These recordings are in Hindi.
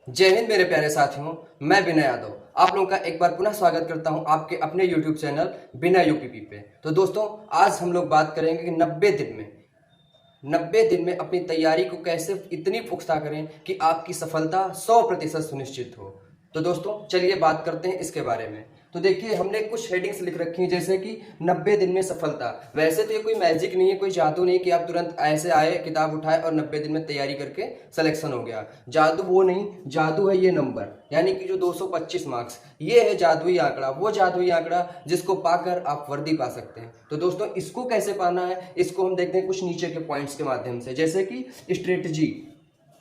जय हिंद मेरे प्यारे साथियों। मैं विनय यादव आप लोगों का एक बार पुनः स्वागत करता हूं आपके अपने YouTube चैनल बिना यूपीपी पे। तो दोस्तों, आज हम लोग बात करेंगे कि 90 दिन में अपनी तैयारी को कैसे इतनी पुख्ता करें कि आपकी सफलता 100% सुनिश्चित हो। तो दोस्तों, चलिए बात करते हैं इसके बारे में। तो देखिए, हमने कुछ हेडिंग्स लिख रखी हैं जैसे कि 90 दिन में सफलता। वैसे तो ये कोई मैजिक नहीं है, कोई जादू नहीं कि आप तुरंत ऐसे आए, किताब उठाए और 90 दिन में तैयारी करके सिलेक्शन हो गया। जादू वो नहीं, जादू है ये नंबर, यानी कि जो 225 मार्क्स, ये है जादुई आंकड़ा, वो जादुई आंकड़ा जिसको पाकर आप वर्दी पा सकते हैं। तो दोस्तों, इसको कैसे पाना है, इसको हम देखते हैं कुछ नीचे के पॉइंट्स के माध्यम से। जैसे कि स्ट्रेटजी।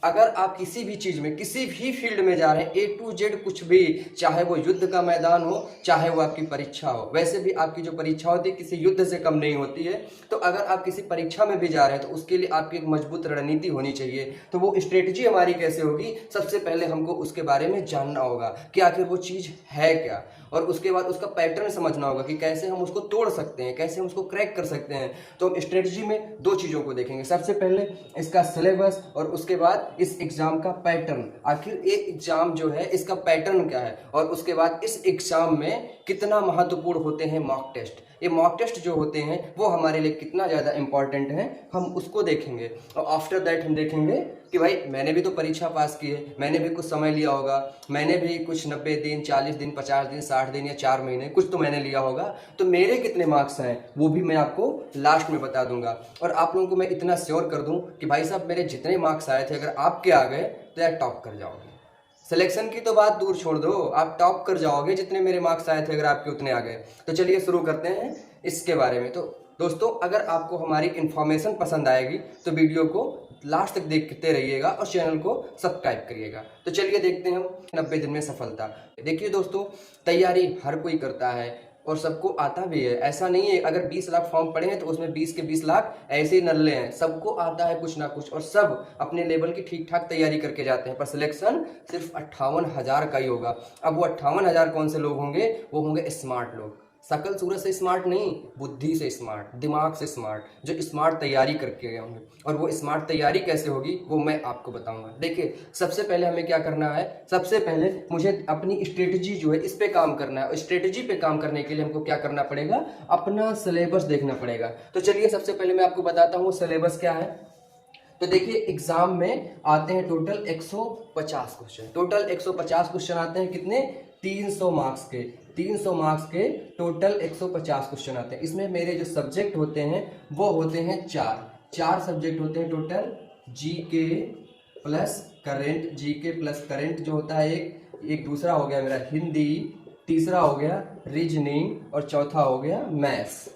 अगर आप किसी भी चीज में, किसी भी फील्ड में जा रहे हैं, ए टू जेड कुछ भी, चाहे वो युद्ध का मैदान हो, चाहे वो आपकी परीक्षा हो। वैसे भी आपकी जो परीक्षा होती है किसी युद्ध से कम नहीं होती है। तो अगर आप किसी परीक्षा में भी जा रहे हैं तो उसके लिए आपकी एक मजबूत रणनीति होनी चाहिए। तो वो स्ट्रेटजी हमारी कैसे होगी, सबसे पहले हमको उसके बारे में जानना होगा कि आखिर वो चीज है क्या, और उसके बाद उसका पैटर्न समझना होगा कि कैसे हम उसको तोड़ सकते हैं, कैसे हम उसको क्रैक कर सकते हैं। तो हम स्ट्रेटजी में दो चीज़ों को देखेंगे, सबसे पहले इसका सिलेबस और उसके बाद इस एग्जाम का पैटर्न। आखिर ये एग्जाम जो है इसका पैटर्न क्या है, और उसके बाद इस एग्जाम में कितना महत्वपूर्ण होते हैं मॉक टेस्ट। ये मॉक टेस्ट जो होते हैं वो हमारे लिए कितना ज़्यादा इंपॉर्टेंट है, हम उसको देखेंगे। और आफ्टर दैट हम देखेंगे कि भाई मैंने भी तो परीक्षा पास की है, मैंने भी कुछ समय लिया होगा, मैंने भी कुछ 90 दिन, 40 दिन, 50 दिन, 60 दिन या 4 महीने कुछ तो मैंने लिया होगा। तो मेरे कितने मार्क्स हैं वो भी मैं आपको लास्ट में बता दूंगा। और आप लोगों को मैं इतना श्योर कर दूं कि भाई साहब, मेरे जितने मार्क्स आए थे अगर आपके आ गए तो यार टॉप कर जाओगे। सिलेक्शन की तो बात दूर छोड़ दो, आप टॉप कर जाओगे। जितने मेरे मार्क्स आए थे अगर आपके उतने आ गए। तो चलिए शुरू करते हैं इसके बारे में। तो दोस्तों, अगर आपको हमारी इन्फॉर्मेशन पसंद आएगी तो वीडियो को लास्ट तक देखते रहिएगा और चैनल को सब्सक्राइब करिएगा। तो चलिए देखते हैं 90 दिन में सफलता। देखिए दोस्तों, तैयारी हर कोई करता है और सबको आता भी है। ऐसा नहीं है अगर 20 लाख फॉर्म पड़े हैं तो उसमें 20 के 20 लाख ऐसे ही नल्ले हैं। सबको आता है कुछ ना कुछ और सब अपने लेवल की ठीक ठाक तैयारी करके जाते हैं। पर सिलेक्शन सिर्फ 58,000 का ही होगा। अब वो 58,000 कौन से लोग होंगे? वो होंगे स्मार्ट लोग। शकल सूरत से स्मार्ट नहीं, बुद्धि से स्मार्ट, दिमाग से स्मार्ट, जो स्मार्ट तैयारी करके गए होंगे। और वो स्मार्ट तैयारी कैसे होगी वो मैं आपको बताऊंगा। देखिए, सबसे पहले हमें क्या करना है, सबसे पहले मुझे अपनी स्ट्रेटजी जो है इस पे काम करना है। और स्ट्रेटजी पे काम करने के लिए हमको क्या करना पड़ेगा, अपना सिलेबस देखना पड़ेगा। तो चलिए सबसे पहले मैं आपको बताता हूँ सिलेबस क्या है। तो देखिए, एग्जाम में आते हैं टोटल 150 क्वेश्चन। टोटल 150 क्वेश्चन आते हैं, कितने? 300 मार्क्स के। 300 मार्क्स के टोटल 150 क्वेश्चन आते हैं। इसमें मेरे जो सब्जेक्ट होते हैं वो होते हैं चार सब्जेक्ट होते हैं total. GK plus current, GK plus current जो होता है एक दूसरा हो गया मेरा हिंदी, तीसरा हो गया रीजनिंग और चौथा हो गया मैथ्स।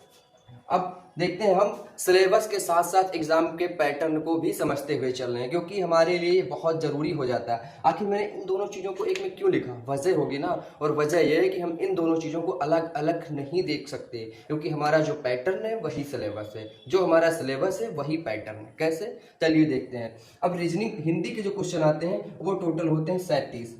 अब देखते हैं, हम सिलेबस के साथ साथ एग्जाम के पैटर्न को भी समझते हुए चल रहे हैं, क्योंकि हमारे लिए बहुत जरूरी हो जाता है। आखिर मैंने इन दोनों चीज़ों को एक में क्यों लिखा, वजह होगी ना। और वजह यह है कि हम इन दोनों चीज़ों को अलग अलग नहीं देख सकते, क्योंकि हमारा जो पैटर्न है वही सिलेबस है, जो हमारा सिलेबस है वही पैटर्न है। कैसे, चलिए देखते हैं। अब रीजनिंग हिंदी के जो क्वेश्चन आते हैं वो टोटल होते हैं 37।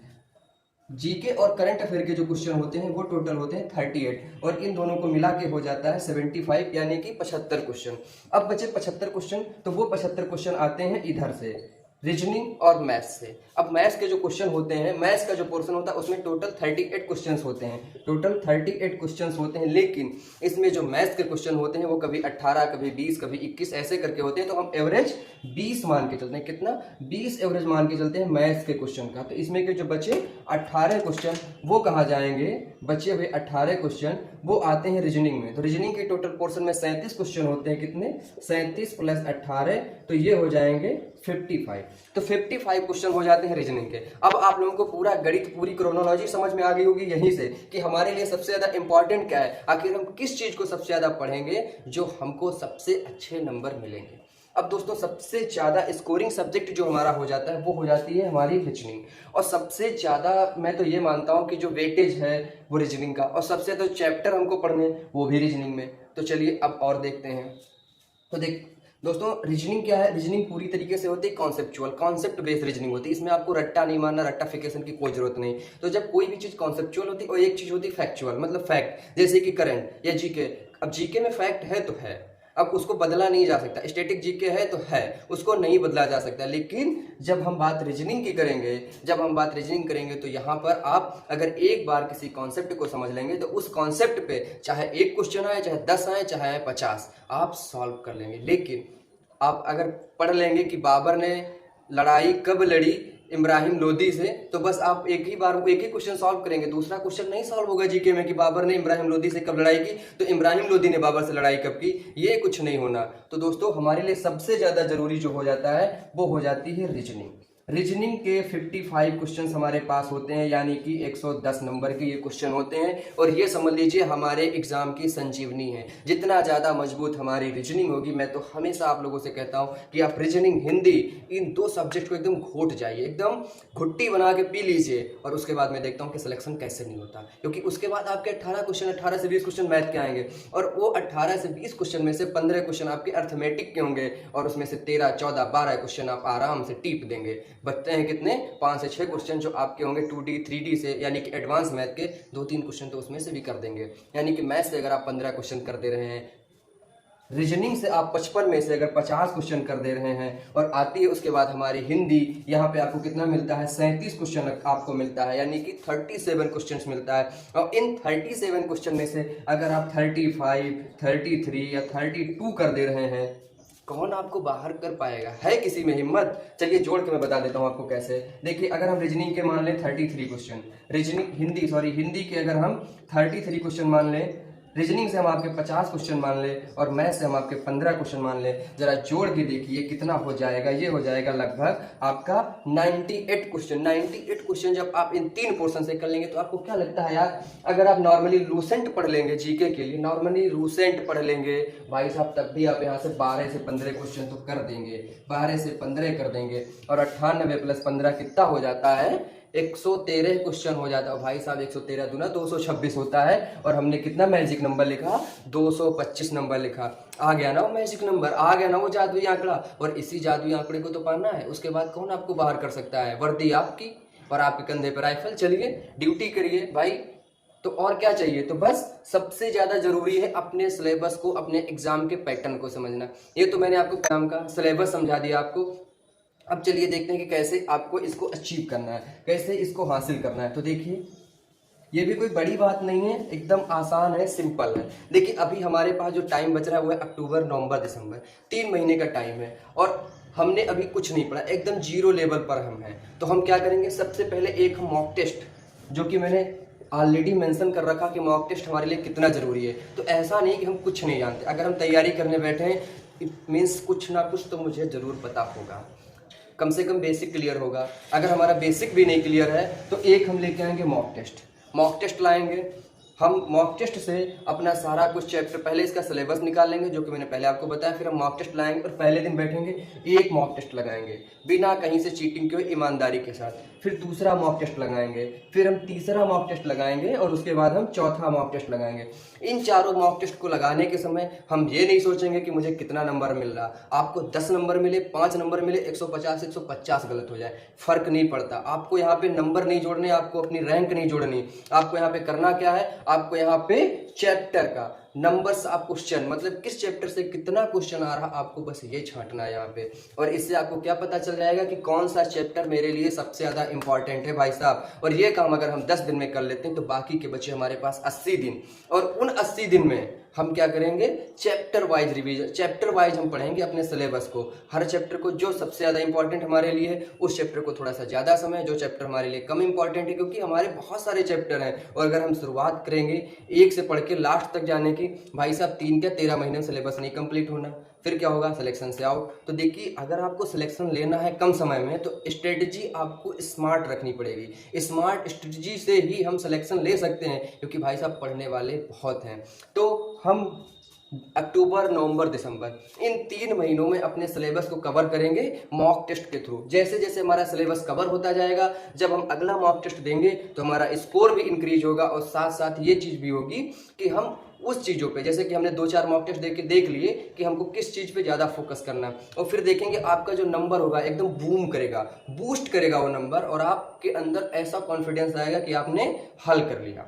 जीके और करंट अफेयर के जो क्वेश्चन होते हैं वो टोटल होते हैं 38। और इन दोनों को मिला के हो जाता है 75, यानी कि 75 क्वेश्चन। अब बचे 75 क्वेश्चन, तो वो 75 क्वेश्चन आते हैं इधर से, रीजनिंग और मैथ्स से। अब मैथ्स के जो क्वेश्चन होते हैं, मैथ्स का जो पोर्शन होता है उसमें टोटल 38 क्वेश्चंस होते हैं। टोटल 38 क्वेश्चंस होते हैं, लेकिन इसमें जो मैथ्स के क्वेश्चन होते हैं वो कभी 18, कभी 20, कभी 21 ऐसे करके होते हैं। तो हम एवरेज 20 मान के चलते हैं। कितना? 20 एवरेज मान के चलते हैं मैथ्स के क्वेश्चन का। तो इसमें के जो बचे 18 क्वेश्चन वो कहाँ जाएंगे? बचे हुए 18 क्वेश्चन वो आते हैं रीजनिंग में। तो रीजनिंग के टोटल पोर्शन में 37 क्वेश्चन होते हैं। कितने? 37 प्लस 18, तो ये हो जाएंगे 55। तो 55 क्वेश्चन हो जाते हैं रीजनिंग के। अब आप लोगों को पूरा गणित, पूरी क्रोनोलॉजी समझ में आ गई होगी यहीं से कि हमारे लिए सबसे ज्यादा इंपॉर्टेंट क्या है। आखिर हम किस चीज को सबसे ज्यादा पढ़ेंगे जो हमको सबसे अच्छे नंबर मिलेंगे। अब दोस्तों, सबसे ज्यादा स्कोरिंग सब्जेक्ट जो हमारा हो जाता है वो हो जाती है हमारी रीजनिंग। और सबसे ज्यादा मैं तो ये मानता हूं कि जो वेटेज है वो रीजनिंग का, और सबसे ज्यादा चैप्टर हमको पढ़ने वो भी रीजनिंग में। तो चलिए अब और देखते हैं। तो दोस्तों, रीजनिंग क्या है? रीजनिंग पूरी तरीके से होती है कॉन्सेप्चुअल, कॉन्सेप्ट बेस्ड रीजनिंग होती है। इसमें आपको रट्टा नहीं मारना, रट्टाफिकेशन की कोई जरूरत नहीं। तो जब कोई भी चीज कॉन्सेप्चुअल होती है और एक चीज होती है फैक्चुअल, मतलब फैक्ट, जैसे कि करंट या जीके। अब जीके में फैक्ट है तो है, अब उसको बदला नहीं जा सकता, स्टैटिक जीके है तो है, उसको नहीं बदला जा सकता। लेकिन जब हम बात रीजनिंग की करेंगे, तो यहाँ पर आप अगर एक बार किसी कॉन्सेप्ट को समझ लेंगे तो उस कॉन्सेप्ट पे चाहे एक क्वेश्चन आए, चाहे 10 आए, चाहे 50, आप सॉल्व कर लेंगे। लेकिन आप अगर पढ़ लेंगे कि बाबर ने लड़ाई कब लड़ी इब्राहिम लोदी से, तो बस आप एक ही क्वेश्चन सॉल्व करेंगे, दूसरा क्वेश्चन नहीं सॉल्व होगा जीके में कि बाबर ने इब्राहिम लोदी से कब लड़ाई की, तो इब्राहिम लोदी ने बाबर से लड़ाई कब की, ये कुछ नहीं होना। तो दोस्तों हमारे लिए सबसे ज्यादा जरूरी जो हो जाता है वो हो जाती है रीजनिंग। रीजनिंग के 55 क्वेश्चंस हमारे पास होते हैं, यानी कि 110 नंबर के ये क्वेश्चन होते हैं, और ये समझ लीजिए हमारे एग्जाम की संजीवनी है। जितना ज़्यादा मजबूत हमारी रीजनिंग होगी, मैं तो हमेशा आप लोगों से कहता हूँ कि आप रीजनिंग, हिंदी, इन दो सब्जेक्ट को एकदम घोट जाइए, एकदम घुट्टी बना के पी लीजिए, और उसके बाद मैं देखता हूँ कि सिलेक्शन कैसे नहीं होता। क्योंकि उसके बाद आपके 18 से 20 क्वेश्चन मैथ के आएंगे, और वो 18 से 20 क्वेश्चन में से 15 क्वेश्चन आपके अर्थमेटिक के होंगे, और उसमें से 13, 14, 12 क्वेश्चन आप आराम से टीप देंगे। बचते हैं कितने, 5 से 6 क्वेश्चन जो आपके होंगे 2D 3D से, यानी कि एडवांस मैथ के 2-3 क्वेश्चन तो उसमें से भी कर देंगे। यानी कि मैथ से अगर आप 15 क्वेश्चन कर दे रहे हैं, रीजनिंग से आप 55 में से अगर 50 क्वेश्चन कर दे रहे हैं, और आती है उसके बाद हमारी हिंदी, यहाँ पे आपको कितना मिलता है, 37 क्वेश्चन आपको मिलता है, यानी कि 37 क्वेश्चन मिलता है। और इन 37 क्वेश्चन में से अगर आप 35, 33 या 32 कर दे रहे हैं, कौन आपको बाहर कर पाएगा? है किसी में हिम्मत? चलिए जोड़ के मैं बता देता हूं आपको कैसे। देखिए अगर हम रीजनिंग के मान लें 33 क्वेश्चन, हिंदी के अगर हम 33 क्वेश्चन मान लें, रीजनिंग से हम आपके 50 क्वेश्चन मान लें, और मैथ से हम आपके 15 क्वेश्चन मान लें, जरा जोड़ के देखिए कितना हो जाएगा। ये हो जाएगा लगभग आपका 98 क्वेश्चन जब आप इन 3 पोर्शन से कर लेंगे, तो आपको क्या लगता है यार, अगर आप नॉर्मली लूसेंट पढ़ लेंगे जीके के लिए, नॉर्मली लूसेंट पढ़ लेंगे भाई साहब, तब भी आप यहाँ से 12 से 15 क्वेश्चन तो कर देंगे, 12 से 15 कर देंगे, और 98 + 15 कितना हो जाता है, 113 क्वेश्चन हो जाता है भाई साहब। 113 दूना 226 होता है, और हमने कितना मैजिक नंबर लिखा, 225 नंबर लिखा। आ गया ना वो मैजिक नंबर, आ गया ना वो जादुई आंकड़ा, और इसी जादुई आंकड़े को तो पाना है। उसके बाद कौन आपको बाहर कर सकता है? वर्दी आपकी और आपके कंधे पर राइफल, चलिए ड्यूटी करिए भाई। तो और क्या चाहिए? तो बस सबसे ज्यादा जरूरी है अपने सिलेबस को, अपने एग्जाम के पैटर्न को समझना। ये तो मैंने आपको एग्जाम का सिलेबस समझा दिया आपको। अब चलिए देखते हैं कि कैसे आपको इसको अचीव करना है, कैसे इसको हासिल करना है। तो देखिए ये भी कोई बड़ी बात नहीं है, एकदम आसान है, सिंपल है। देखिए अभी हमारे पास जो टाइम बच रहा है वो है अक्टूबर, नवंबर, दिसंबर, 3 महीने का टाइम है, और हमने अभी कुछ नहीं पढ़ा, एकदम 0 लेवल पर हम हैं। तो हम क्या करेंगे, सबसे पहले एक मॉक टेस्ट, जो कि मैंने ऑलरेडी मेंशन कर रखा कि मॉक टेस्ट हमारे लिए कितना जरूरी है। तो ऐसा नहीं कि हम कुछ नहीं जानते, अगर हम तैयारी करने बैठे हैं, इट मीन्स कुछ ना कुछ तो मुझे जरूर पता होगा, कम से कम बेसिक क्लियर होगा। अगर हमारा बेसिक भी नहीं क्लियर है तो एक हम लेके आएंगे मॉक टेस्ट लाएंगे। हम मॉक टेस्ट से अपना सारा कुछ चैप्टर, पहले इसका सिलेबस निकाल लेंगे जो कि मैंने पहले आपको बताया, फिर हम मॉक टेस्ट लाएंगे, और पहले दिन बैठेंगे एक मॉक टेस्ट लगाएंगे बिना कहीं से चीटिंग के, ईमानदारी के साथ। फिर दूसरा मॉक टेस्ट लगाएंगे, फिर हम तीसरा मॉक टेस्ट लगाएंगे, और उसके बाद हम चौथा मॉक टेस्ट लगाएंगे। इन चारों मॉक टेस्ट को लगाने के समय हम ये नहीं सोचेंगे कि मुझे कितना नंबर मिल रहा, आपको 10 नंबर मिले, 5 नंबर मिले, 150 गलत हो जाए, फर्क नहीं पड़ता। आपको यहाँ पे नंबर नहीं जोड़ने, आपको अपनी रैंक नहीं जोड़नी, आपको यहाँ पे करना क्या है, आपको यहाँ पे चैप्टर का नंबर्स ऑफ क्वेश्चन, मतलब किस चैप्टर से कितना क्वेश्चन आ रहा, आपको बस ये छांटना है यहाँ पे। और इससे आपको क्या पता चल जाएगा कि कौन सा चैप्टर मेरे लिए सबसे ज्यादा इंपॉर्टेंट है भाई साहब। और ये काम अगर हम 10 दिन में कर लेते हैं तो बाकी के बचे हमारे पास 80 दिन, और उन 80 दिन में हम क्या करेंगे, chapter wise revision, chapter wise हम पढ़ेंगे अपने सिलेबस को, हर चैप्टर को जो सबसे ज्यादा इंपॉर्टेंट हमारे लिए, उस चैप्टर को थोड़ा सा ज्यादा समय, जो चैप्टर हमारे लिए कम इंपॉर्टेंट है, क्योंकि हमारे बहुत सारे चैप्टर हैं। और अगर हम शुरुआत करेंगे एक से पढ़ के लास्ट तक जाने की, भाई साहब 3 या 13 महीने में सिलेबस नहीं कंप्लीट होना, फिर क्या होगा, सिलेक्शन से आउट। तो देखिए अगर आपको सिलेक्शन लेना है कम समय में, तो स्ट्रेटजी आपको स्मार्ट रखनी पड़ेगी। स्मार्ट स्ट्रेटजी से ही हम सिलेक्शन ले सकते हैं, क्योंकि भाई साहब पढ़ने वाले बहुत हैं। तो हम अक्टूबर, नवंबर, दिसंबर, इन 3 महीनों में अपने सिलेबस को कवर करेंगे मॉक टेस्ट के थ्रू। जैसे जैसे हमारा सिलेबस कवर होता जाएगा, जब हम अगला मॉक टेस्ट देंगे तो हमारा स्कोर भी इंक्रीज होगा, और साथ साथ ये चीज भी होगी कि हम उस चीजों पे, जैसे कि हमने 2-4 मॉक टेस्ट देख लिए कि हमको किस चीज पे ज्यादा फोकस करना है, और फिर देखेंगे आपका जो नंबर होगा एकदम बूम करेगा, बूस्ट करेगा वो नंबर, और आपके अंदर ऐसा कॉन्फिडेंस आएगा कि आपने हल कर लिया।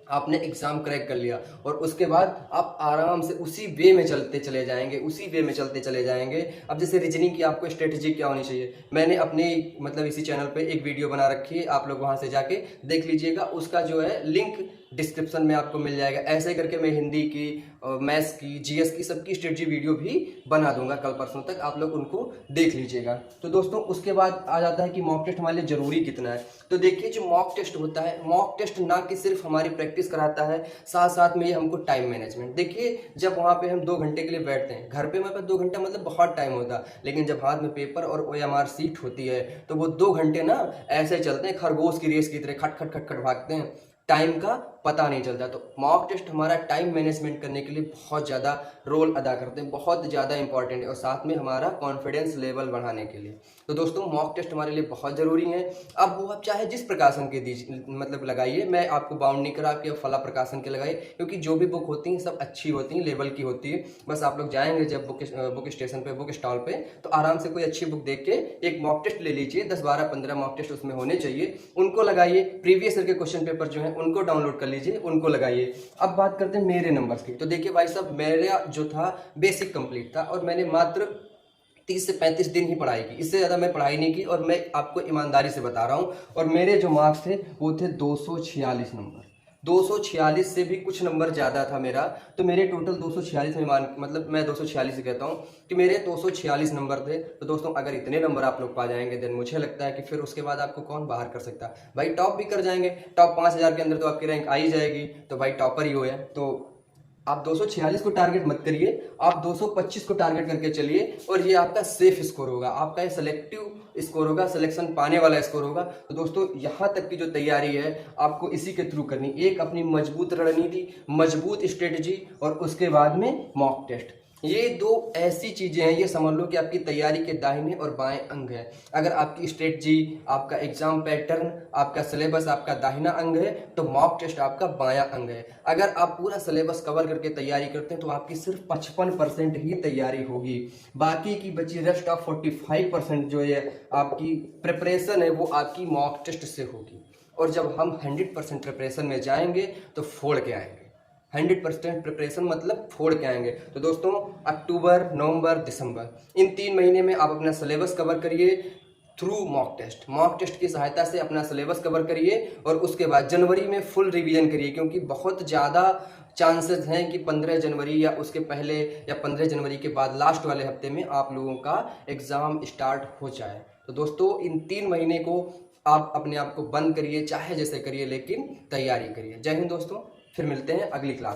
आपने एग्जाम क्रैक कर लिया और उसके बाद आप आराम से उसी वे में चलते चले जाएंगे, उसी वे में चलते चले जाएंगे। अब जैसे रीजनिंग की आपको स्ट्रेटजी क्या होनी चाहिए, मैंने अपने मतलब इसी चैनल पे एक वीडियो बना रखी है, आप लोग वहां से जाके देख लीजिएगा, उसका जो है लिंक डिस्क्रिप्शन में आपको मिल जाएगा। ऐसे करके मैं हिंदी की, मैथ्स की, जीएस की, सबकी स्ट्रेटजी वीडियो भी बना दूंगा कल परसों तक, आप लोग उनको देख लीजिएगा। तो दोस्तों उसके बाद आ जाता है कि मॉक टेस्ट हमारे लिए जरूरी कितना है। तो देखिए जो मॉक टेस्ट होता है, मॉक टेस्ट ना कि सिर्फ हमारी प्रैक्टिस कराता है, साथ साथ में ये हमको टाइम मैनेजमेंट। देखिए जब वहाँ पे हम 2 घंटे के लिए बैठते हैं, घर पे मेरे पास 2 घंटा मतलब बहुत टाइम होता है, लेकिन जब हाथ में पेपर और OMR सीट होती है तो वो 2 घंटे ना ऐसे चलते हैं, खरगोश की रेस की तरह खट खट खट खट भागते हैं, टाइम का पता नहीं चलता। तो मॉक टेस्ट हमारा टाइम मैनेजमेंट करने के लिए बहुत ज़्यादा रोल अदा करते हैं, बहुत ज़्यादा इंपॉर्टेंट है, और साथ में हमारा कॉन्फिडेंस लेवल बढ़ाने के लिए। तो दोस्तों मॉक टेस्ट हमारे लिए बहुत ज़रूरी है। अब वो आप चाहे जिस प्रकाशन के दीजिए मतलब लगाइए, मैं आपको बाउंड नहीं करा कि फला प्रकाशन के लगाइए, क्योंकि जो भी बुक होती हैं सब अच्छी होती हैं, लेवल की होती है। बस आप लोग जाएंगे जब बुक स्टेशन पे, बुक स्टॉल पे, तो आराम से कोई अच्छी बुक देख के एक मॉक टेस्ट ले लीजिए, 10 12 15 मॉक टेस्ट उसमें होने चाहिए, उनको लगाइए। प्रीवियस ईयर के क्वेश्चन पेपर जो है उनको डाउनलोड कर लीजिए, उनको लगाइए। अब बात करते हैं मेरे नंबर्स की। तो देखिए भाई साहब, मेरा जो था बेसिक कंप्लीट था और मैंने मात्र 30 से 35 दिन ही पढ़ाई की, इससे ज़्यादा मैं पढ़ाई नहीं की, और मैं आपको ईमानदारी से बता रहा हूँ। और मेरे जो मार्क्स थे वो थे 246 नंबर, 246 से भी कुछ नंबर ज़्यादा था मेरा। तो मेरे टोटल 246 में मतलब मैं 246 कहता हूँ कि मेरे 246 नंबर थे। तो दोस्तों अगर इतने नंबर आप लोग पा जाएंगे, देन मुझे लगता है कि फिर उसके बाद आपको कौन बाहर कर सकता है भाई, टॉप भी कर जाएंगे। टॉप 5000 के अंदर तो आपकी रैंक आ ही जाएगी, तो भाई टॉपर ही हो है। तो आप 246 को टारगेट मत करिए, आप 225 को टारगेट करके चलिए, और ये आपका सेफ स्कोर होगा, आपका ये सेलेक्टिव स्कोर होगा, सिलेक्शन पाने वाला स्कोर होगा। तो दोस्तों यहाँ तक की जो तैयारी है आपको इसी के थ्रू करनी, एक अपनी मजबूत रणनीति, मजबूत स्ट्रेटजी, और उसके बाद में मॉक टेस्ट। ये 2 ऐसी चीजें हैं, ये समझ लो कि आपकी तैयारी के दाहिने और बाएं अंग है। अगर आपकी स्ट्रेटजी, आपका एग्जाम पैटर्न, आपका सिलेबस आपका दाहिना अंग है, तो मॉक टेस्ट आपका बायां अंग है। अगर आप पूरा सिलेबस कवर करके तैयारी करते हैं तो आपकी सिर्फ 55% ही तैयारी होगी, बाकी की बची रेस्ट ऑफ 45% जो है आपकी प्रिपरेशन है वो आपकी मॉक टेस्ट से होगी। और जब हम 100% प्रिपरेशन में जाएंगे तो फोड़ के आएंगे। 100% प्रिपरेशन मतलब फोड़ के आएंगे। तो दोस्तों अक्टूबर, नवंबर, दिसंबर, इन 3 महीने में आप अपना सिलेबस कवर करिए through mock test. Mock test की सहायता से अपना सिलेबस कवर करिए, और उसके बाद जनवरी में फुल रिवीजन करिए, क्योंकि बहुत ज़्यादा चांसेस हैं कि 15 जनवरी या उसके पहले या 15 जनवरी के बाद लास्ट वाले हफ्ते में आप लोगों का एग्ज़ाम स्टार्ट हो जाए। तो दोस्तों इन 3 महीने को आप अपने आप को बंद करिए, चाहे जैसे करिए, लेकिन तैयारी करिए। जय हिंद दोस्तों, फिर मिलते हैं अगली क्लास।